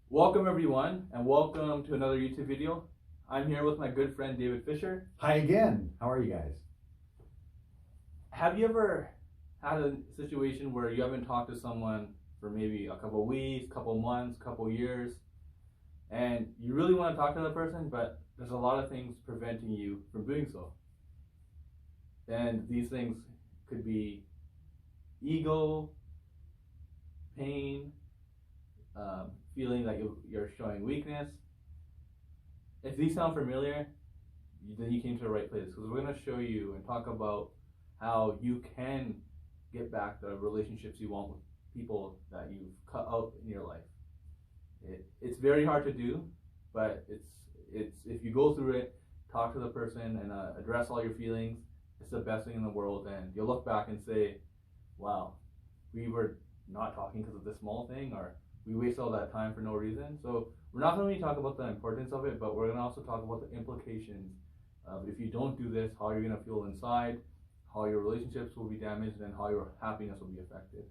Welcome everyone, and welcome to another YouTube video. I'm here with my good friend David Fisher. Hi again. How are you guys? Have you ever had a situation where you haven't talked to someone for maybe a couple of weeks, couple of months, couple of years, and you really want to talk to that person, but there's a lot of things preventing you from doing so? And these things could be ego, pain, feeling like you're showing weakness. If these sound familiar, then you came to the right place, because we're going to show you and talk about how you can get back the relationships you want with people that you've cut out in your life. It's very hard to do, but it's if you go through it, talk to the person and address all your feelings, it's the best thing in the world. And you'll look back and say, wow, we were not talking because of this small thing, or we waste all that time for no reason. So we're not going to talk about the importance of it, but we're going to also talk about the implications of if you don't do this, how you're going to feel inside, how your relationships will be damaged, and how your happiness will be affected.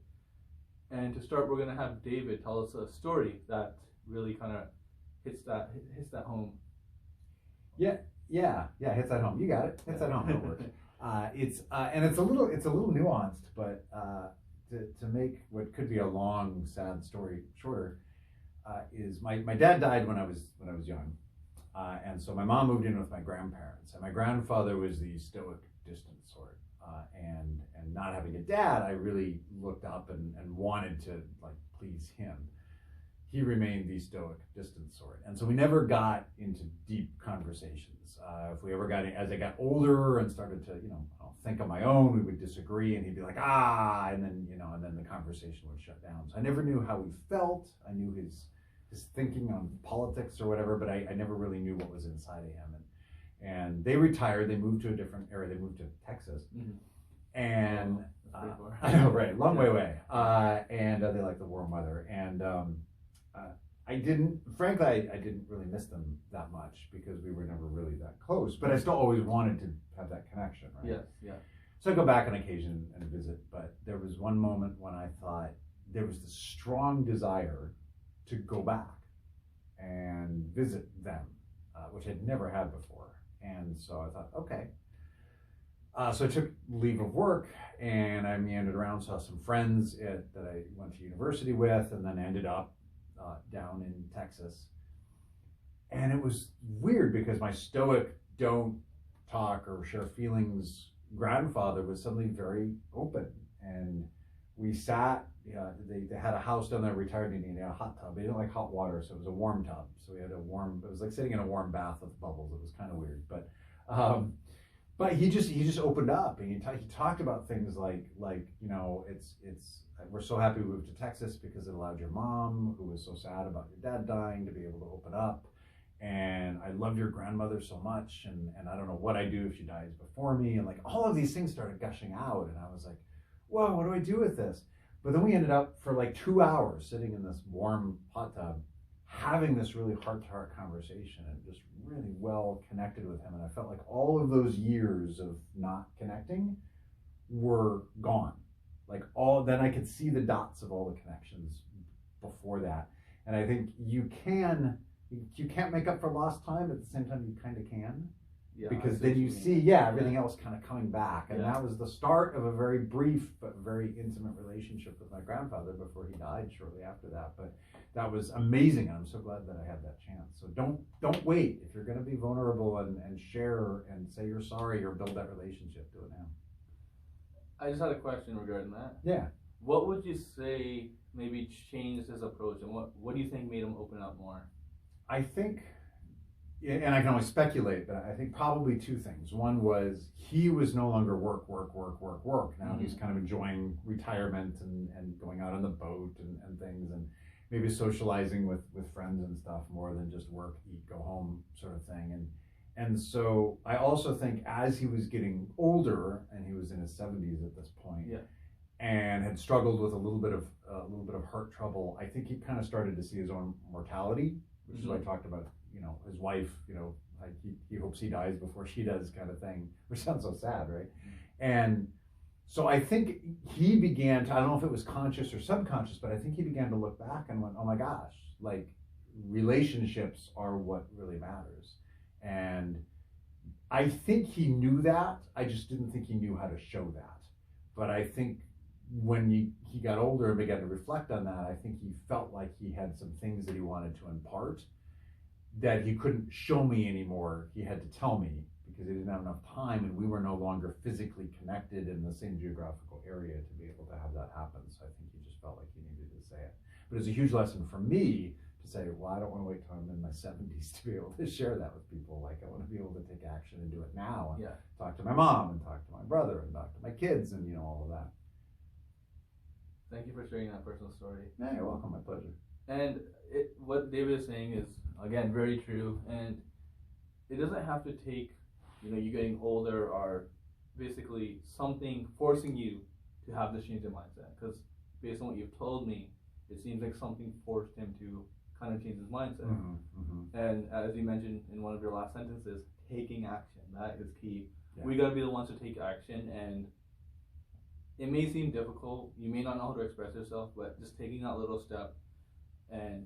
And to start, we're going to have David tell us a story that really kind of hits that home. Yeah, hits that home. You got it. Hits that home. It works. It's a little nuanced, but to make what could be a long, sad story shorter, is my dad died when I was young, and so my mom moved in with my grandparents, and my grandfather was the stoic, distant sort, and not having a dad, I really looked up and wanted to please him. He remained the stoic, distant sort, and so we never got into deep conversations. If we ever got in, as I got older and started to think on my own, we would disagree, and he'd be like and then the conversation would shut down. So I never knew how he felt. I knew his thinking on politics or whatever, but I never really knew what was inside of him. And they retired. They moved to a different area. They moved to Texas, and I know, right, long way away. And they like the warm weather, and I didn't really miss them that much because we were never really that close, but I still always wanted to have that connection, right? Yes, yeah. So I go back on occasion and visit, but there was one moment when I thought there was this strong desire to go back and visit them, which I'd never had before. And so I thought, okay. So I took leave of work and I meandered around, saw some friends that I went to university with, and then ended up down in Texas. And it was weird because my stoic, don't talk or share feelings grandfather was suddenly very open. And we sat, they had a house down there, retired Indian, they had a hot tub. They didn't like hot water, so it was a warm tub. So we had it was like sitting in a warm bath with bubbles. It was kind of weird. But he just opened up, and he talked about things like it's we're so happy we moved to Texas because it allowed your mom, who was so sad about your dad dying, to be able to open up. And I love your grandmother so much, and I don't know what I do if she dies before me, and all of these things started gushing out, and I was like, whoa, what do I do with this? But then we ended up for 2 hours sitting in this warm hot tub, having this really heart-to-heart conversation, and just really well connected with him. And I felt like all of those years of not connecting were gone. Then I could see the dots of all the connections before that. And I think you can't make up for lost time, at the same time you kind of can. Yeah, because then you see everything else kind of coming back. And that was the start of a very brief but very intimate relationship with my grandfather before he died shortly after that. But that was amazing, and I'm so glad that I had that chance. So don't wait. If you're going to be vulnerable and share and say you're sorry or build that relationship, do it now. I just had a question regarding that. Yeah. What would you say maybe changed his approach, and what do you think made him open up more? I think, and I can only speculate, but I think probably two things. One was he was no longer work. Now he's kind of enjoying retirement and going out on the boat and things, and maybe socializing with friends and stuff more than just work, eat, go home sort of thing. And so I also think as he was getting older, and he was in his 70s at this point, and had struggled with a little bit of heart trouble, I think he kind of started to see his own mortality, which is what I talked about. His wife, he hopes he dies before she does, kind of thing, which sounds so sad, right? And so I think he began to, I don't know if it was conscious or subconscious, but I think he began to look back and went, oh my gosh, relationships are what really matters. And I think he knew that. I just didn't think he knew how to show that. But I think when he got older and began to reflect on that, I think he felt like he had some things that he wanted to impart that he couldn't show me anymore. He had to tell me because he didn't have enough time, and we were no longer physically connected in the same geographical area to be able to have that happen. So I think he just felt like he needed to say it. But it's a huge lesson for me to say, well, I don't want to wait till I'm in my 70s to be able to share that with people. Like, I want to be able to take action and do it now, and talk to my mom and talk to my brother and talk to my kids and, you know, all of that. Thank you for sharing that personal story. Yeah, you're welcome. My pleasure. And what David is saying is, again, very true. And it doesn't have to take, you know, you getting older or basically something forcing you to have this change in mindset. Because based on what you've told me, it seems like something forced him to kind of change his mindset. And as you mentioned in one of your last sentences, taking action, that is key. Yeah. We got to be the ones to take action, and it may seem difficult, you may not know how to express yourself, but just taking that little step and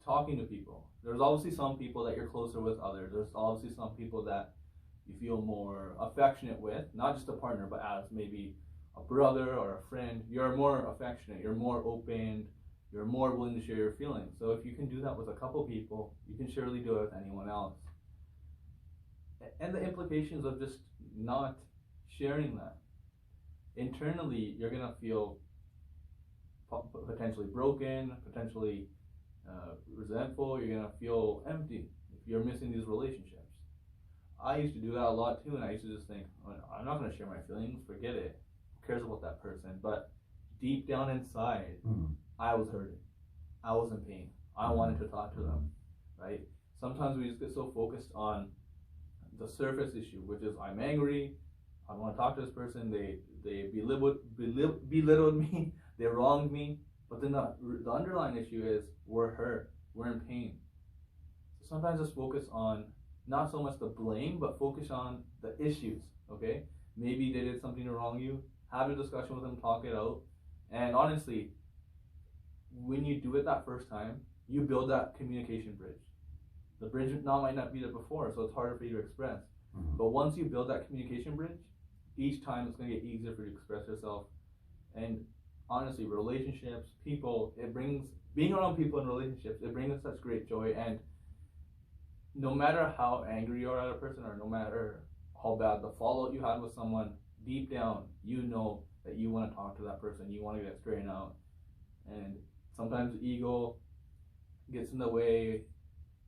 talking to people. There's obviously some people that you're closer with others. There's obviously some people that you feel more affectionate with, not just a partner, but as maybe a brother or a friend. You're more affectionate, you're more open, you're more willing to share your feelings. So if you can do that with a couple people, you can surely do it with anyone else. And the implications of just not sharing that. Internally, you're going to feel potentially broken, potentially resentful. You're going to feel empty if you're missing these relationships. I used to do that a lot too, and I used to just think, I'm not going to share my feelings, forget it. Who cares about that person? But deep down inside, I was hurting. I was in pain. I wanted to talk to them, right? Sometimes we just get so focused on the surface issue, which is I'm angry, I want to talk to this person, they belittled me, they wronged me, but then the underlying issue is we're hurt, we're in pain. So sometimes just focus on not so much the blame, but focus on the issues, okay? Maybe they did something to wrong you, have a discussion with them, talk it out, and honestly, when you do it that first time, you build that communication bridge. The bridge might not be there before, so it's harder for you to express. But once you build that communication bridge, each time it's going to get easier for you to express yourself. And honestly, relationships, people, being around people in relationships, it brings such great joy. And no matter how angry you are at a person, or no matter how bad the fallout you had with someone, deep down, you know that you want to talk to that person, you want to get straightened out. And sometimes ego gets in the way,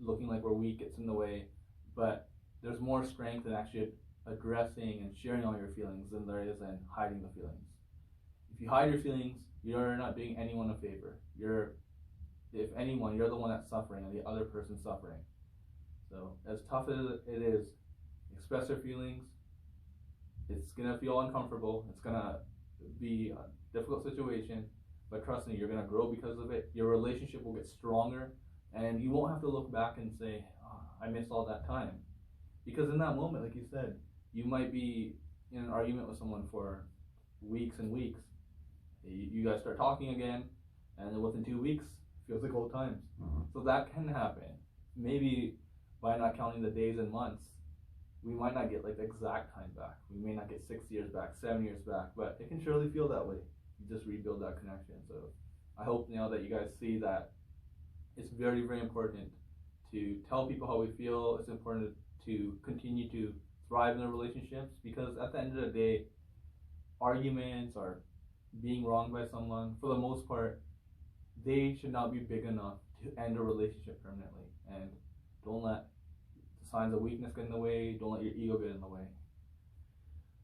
looking like we're weak gets in the way, but there's more strength in actually addressing and sharing all your feelings than there is in hiding the feelings. If you hide your feelings, you're not doing anyone a favor. If anyone, you're the one that's suffering and the other person's suffering. So as tough as it is, express your feelings. It's gonna feel uncomfortable. It's gonna be a difficult situation, but trust me, you're gonna grow because of it. Your relationship will get stronger, and you won't have to look back and say, I missed all that time. Because in that moment, like you said, you might be in an argument with someone for weeks and weeks. You guys start talking again, and then within 2 weeks, feels like old times. So that can happen. Maybe by not counting the days and months, we might not get like the exact time back. We may not get 6 years back, 7 years back, but it can surely feel that way. You just rebuild that connection. So I hope now that you guys see that it's very, very important to tell people how we feel. It's important to continue to thrive in the relationships, because at the end of the day, arguments or being wronged by someone, for the most part, they should not be big enough to end a relationship permanently. And don't let the signs of weakness get in the way. Don't let your ego get in the way.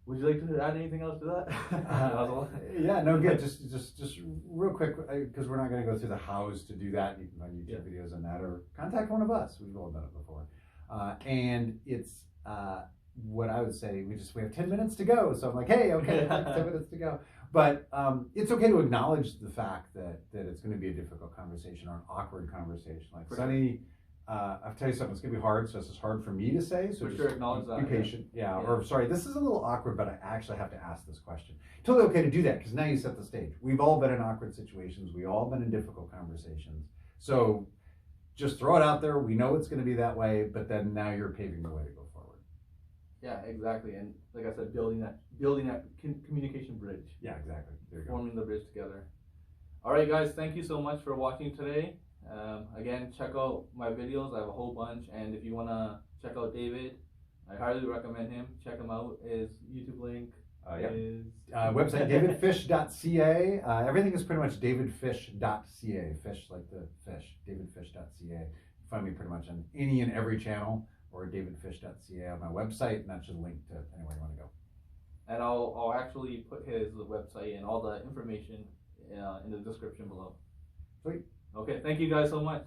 Would you like to add anything else to that? Yeah, no, good. Just real quick, because we're not going to go through the hows to do that. You can find YouTube videos on that, or contact one of us. We've all done it before. And it's what I would say. We have 10 minutes to go, so I'm like, hey, okay, 10 minutes to go. But it's okay to acknowledge the fact that it's going to be a difficult conversation or an awkward conversation. Like Sunny, I'll tell you something. It's going to be hard. So this is hard for me to say. So for sure, acknowledge that. Be patient. Yeah. Or sorry, this is a little awkward, but I actually have to ask this question. Totally okay to do that, because now you set the stage. We've all been in awkward situations. We've all been in difficult conversations. So just throw it out there. We know it's going to be that way, but then now you're paving the way to go forward. Yeah, exactly. And like I said, building that communication bridge, Yeah, exactly. There you go. forming the bridge together. All right, guys, thank you so much for watching today. Again, check out my videos. I have a whole bunch, and if you wanna check out David, I highly recommend him. Check him out. His YouTube link is Website davidfish.ca. Everything is pretty much davidfish.ca. Fish like the fish. Davidfish.ca. Find me pretty much on any and every channel, or davidfish.ca on my website, and that should link to anywhere you want to go. And I'll actually put his website and all the information in the description below. Sweet. Okay, thank you guys so much.